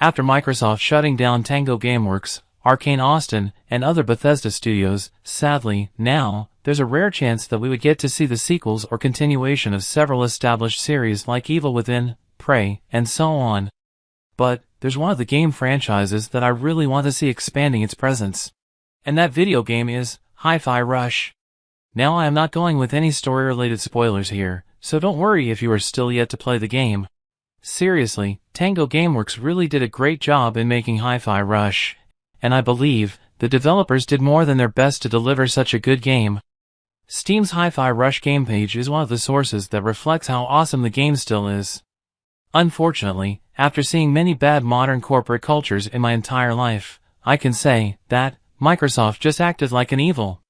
After Microsoft shutting down Tango Gameworks, Arcane Austin, and other Bethesda studios, sadly, now, there's a rare chance that we would get to see the sequels or continuation of several established series like Evil Within, Prey, and so on. But, there's one of the game franchises that I really want to see expanding its presence. And that video game is Hi-Fi Rush. Now I am not going with any story-related spoilers here, so don't worry if you are still yet to play the game. Seriously, Tango Gameworks really did a great job in making Hi-Fi Rush, and I believe the developers did more than their best to deliver such a good game. Steam's Hi-Fi Rush game page is one of the sources that reflects how awesome the game still is. Unfortunately, after seeing many bad modern corporate cultures in my entire life, I can say that Microsoft just acted like an evil.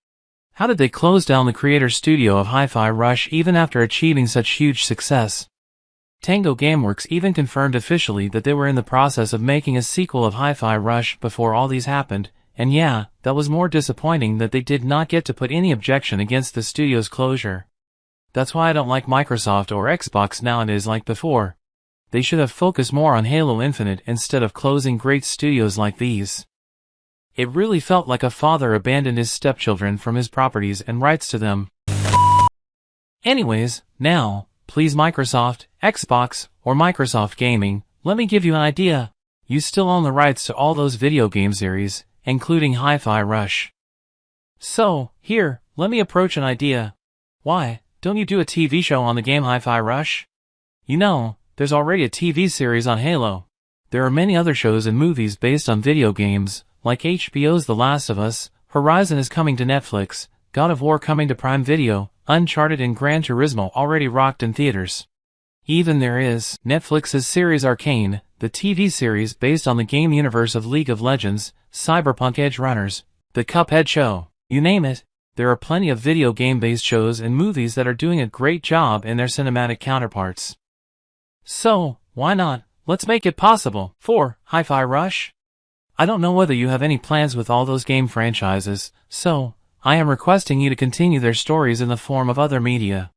How did they close down the creator studio of Hi-Fi Rush even after achieving such huge success? Tango Gameworks even confirmed officially that they were in the process of making a sequel of Hi-Fi Rush before all these happened, and yeah, that was more disappointing that they did not get to put any objection against the studio's closure. That's why I don't like Microsoft or Xbox nowadays like before. They should have focused more on Halo Infinite instead of closing great studios like these. It really felt like a father abandoned his stepchildren from his properties and rights to them. Anyways, now, please Microsoft, Xbox, or Microsoft Gaming, let me give you an idea. You still own the rights to all those video game series, including Hi-Fi Rush. So, here, let me approach an idea. Why, don't you do a TV show on the game Hi-Fi Rush? You know, there's already a TV series on Halo. There are many other shows and movies based on video games, like HBO's The Last of Us, Horizon is coming to Netflix, God of War coming to Prime Video, Uncharted and Gran Turismo already rocked in theaters. Even there is Netflix's series Arcane, the TV series based on the game universe of League of Legends, Cyberpunk Edge Runners, the Cuphead show, you name it. There are plenty of video game-based shows and movies that are doing a great job in their cinematic counterparts. So, why not? Let's make it possible for Hi-Fi Rush. I don't know whether you have any plans with all those game franchises, so I am requesting you to continue their stories in the form of other media.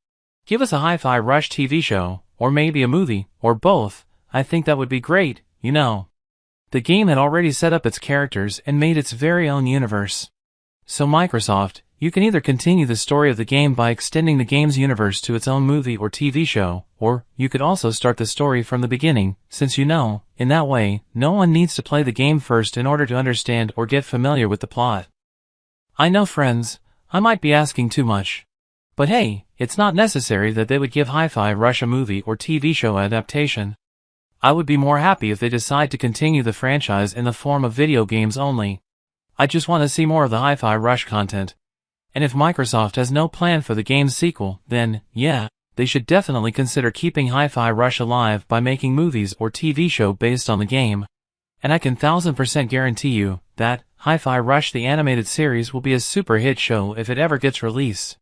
Give us a Hi-Fi Rush TV show, or maybe a movie, or both. I think that would be great, you know. The game had already set up its characters and made its very own universe. So Microsoft, you can either continue the story of the game by extending the game's universe to its own movie or TV show, or you could also start the story from the beginning, since you know, in that way, no one needs to play the game first in order to understand or get familiar with the plot. I know, friends, I might be asking too much. But hey, it's not necessary that they would give Hi-Fi Rush a movie or TV show adaptation. I would be more happy if they decide to continue the franchise in the form of video games only. I just want to see more of the Hi-Fi Rush content. And if Microsoft has no plan for the game's sequel, then, yeah, they should definitely consider keeping Hi-Fi Rush alive by making movies or TV show based on the game. And I can 1000% guarantee you that Hi-Fi Rush the animated series will be a super hit show if it ever gets released.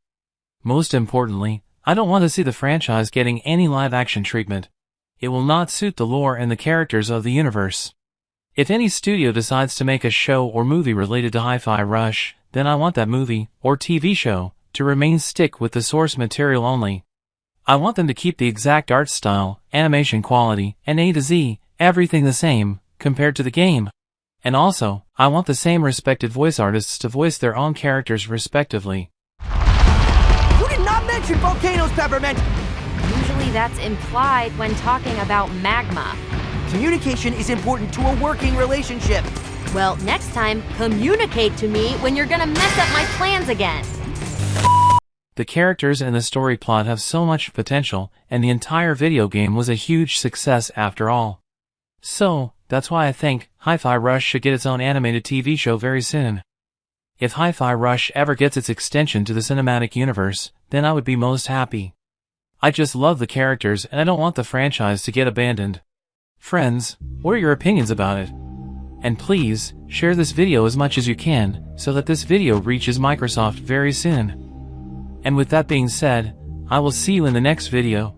Most importantly, I don't want to see the franchise getting any live-action treatment. It will not suit the lore and the characters of the universe. If any studio decides to make a show or movie related to Hi-Fi Rush, then I want that movie, or TV show, to stick with the source material only. I want them to keep the exact art style, animation quality, and A to Z, everything the same, compared to the game. And also, I want the same respected voice artists to voice their own characters respectively. You did not mention volcanoes, Peppermint! Usually that's implied when talking about magma. Communication is important to a working relationship. Well, next time, communicate to me when you're gonna mess up my plans again. The characters and the story plot have so much potential, and the entire video game was a huge success after all. So, that's why I think Hi-Fi Rush should get its own animated TV show very soon. If Hi-Fi Rush ever gets its extension to the cinematic universe, then I would be most happy. I just love the characters and I don't want the franchise to get abandoned. Friends, what are your opinions about it? And please, share this video as much as you can, so that this video reaches Microsoft very soon. And with that being said, I will see you in the next video.